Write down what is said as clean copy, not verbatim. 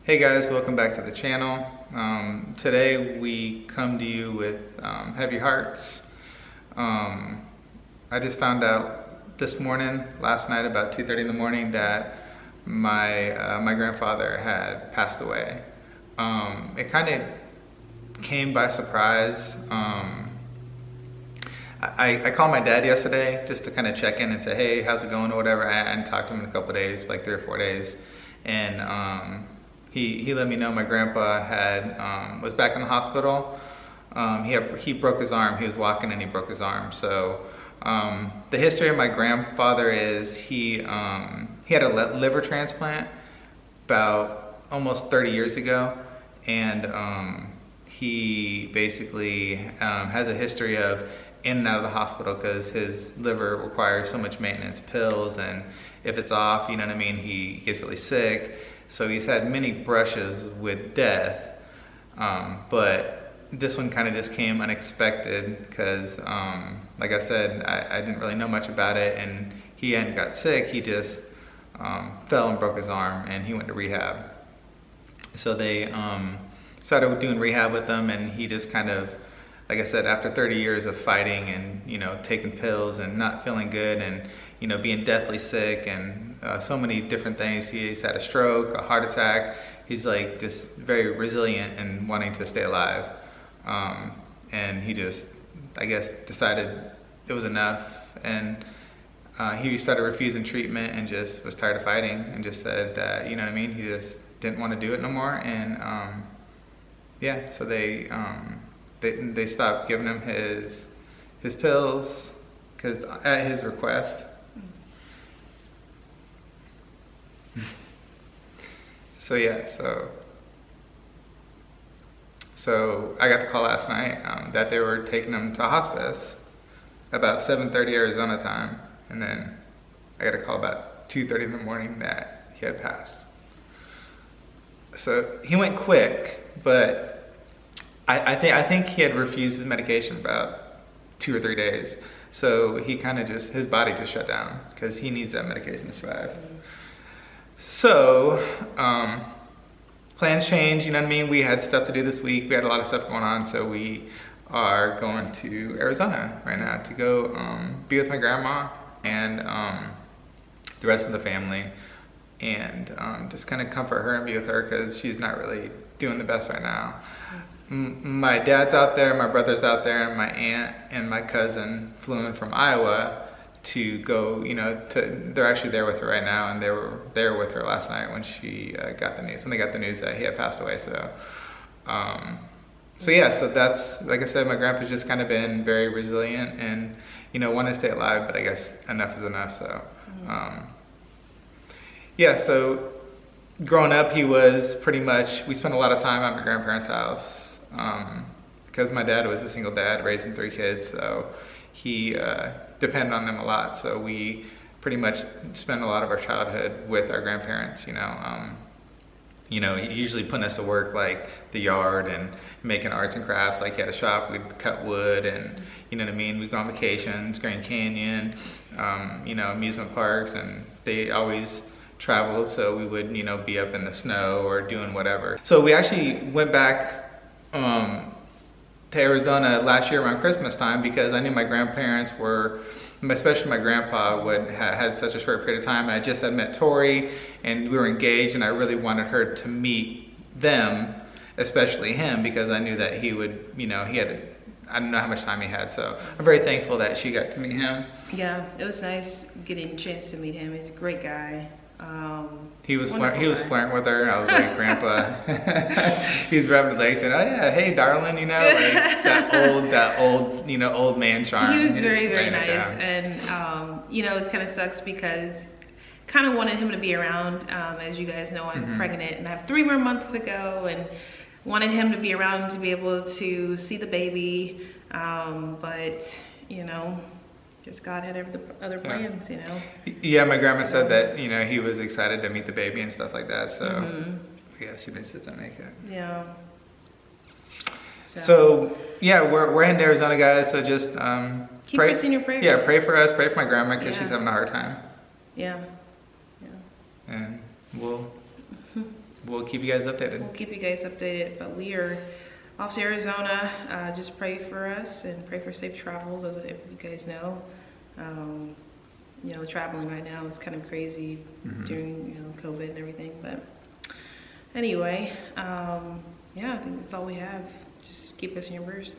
Hey guys, welcome back to the channel. Today we come to you with heavy hearts. I just found out this morning, last night about 2:30 in the morning, that my grandfather had passed away. It kind of came by surprise. I called my dad yesterday just to kind of check in and say, hey, how's it going or whatever. I hadn't talked to him in a couple of days, like 3 or 4 days. And he let me know my grandpa was back in the hospital. He broke his arm. He was walking and he broke his arm. So the history of my grandfather is he had a liver transplant about almost 30 years ago. And he basically has a history of in and out of the hospital because his liver requires so much maintenance, pills, and if it's off, you know what I mean, he gets really sick. So he's had many brushes with death, but this one kind of just came unexpected because, like I said, I didn't really know much about it, and he hadn't got sick. He just fell and broke his arm, and he went to rehab. So they started doing rehab with him, and he just kind of, like I said, after 30 years of fighting and, you know, taking pills and not feeling good and, you know, being deathly sick and so many different things. He's had a stroke, a heart attack. He's like just very resilient and wanting to stay alive. And he just, I guess, decided it was enough. And he started refusing treatment and just was tired of fighting and just said that, you know what I mean, he just didn't want to do it no more. And yeah, so they stopped giving him his pills because at his request. So yeah, so I got the call last night that they were taking him to hospice about 7:30 Arizona time, and then I got a call about 2:30 in the morning that he had passed. So he went quick, but I think he had refused his medication about 2 or 3 days. So he kind of his body just shut down because he needs that medication to survive. So plans changed, you know what I mean? We had stuff to do this week. We had a lot of stuff going on. So we are going to Arizona right now to go be with my grandma and the rest of the family, and just kind of comfort her and be with her because she's not really doing the best right now. My dad's out there, my brother's out there, and my aunt and my cousin flew in from Iowa to go, you know, they're actually there with her right now, and they were there with her last night when she got the news, when they got the news that he had passed away. So, so yeah, so that's, like I said, my grandpa's just kind of been very resilient and, you know, wanted to stay alive, but I guess enough is enough. So, yeah, so growing up, he was pretty much, we spent a lot of time at my grandparents' house. Because my dad was a single dad raising 3 kids, so he depended on them a lot. So we pretty much spent a lot of our childhood with our grandparents. You know, he usually putting us to work like the yard and making arts and crafts. Like he had a shop, we'd cut wood, and you know what I mean. We'd go on vacations, Grand Canyon, you know, amusement parks, and they always traveled, so we would, you know, be up in the snow or doing whatever. So we actually went back to Arizona last year around Christmas time because I knew my grandparents were, especially my grandpa, had such a short period of time, and I just had met Tori and we were engaged, and I really wanted her to meet them, especially him, because I knew that he would, you know, I don't know how much time he had, so I'm very thankful that she got to meet him. Yeah, it was nice getting a chance to meet him. He's a great guy. He was flirting with her, and I was like, Grandpa. He's rubbing his legs and, oh yeah, hey darling, you know, like that old, you know, old man charm. He was very, very nice, and you know, it kind of sucks because kind of wanted him to be around. As you guys know, I'm pregnant and I have 3 more months to go, and wanted him to be around to be able to see the baby, but you know, guess God had other plans, you know. Yeah, my grandma said that, you know, he was excited to meet the baby and stuff like that. So I guess he just didn't make it. Yeah. So yeah, we're in Arizona, guys. So just keep us in your prayers. Yeah, pray for us, pray for my grandma because she's having a hard time. Yeah. And we'll we'll keep you guys updated. We'll keep you guys updated, but we are off to Arizona. Just pray for us and pray for safe travels, as if you guys know. You know, traveling right now is kind of crazy during, you know, COVID and everything. But anyway, yeah, I think that's all we have. Just keep us in your prayers.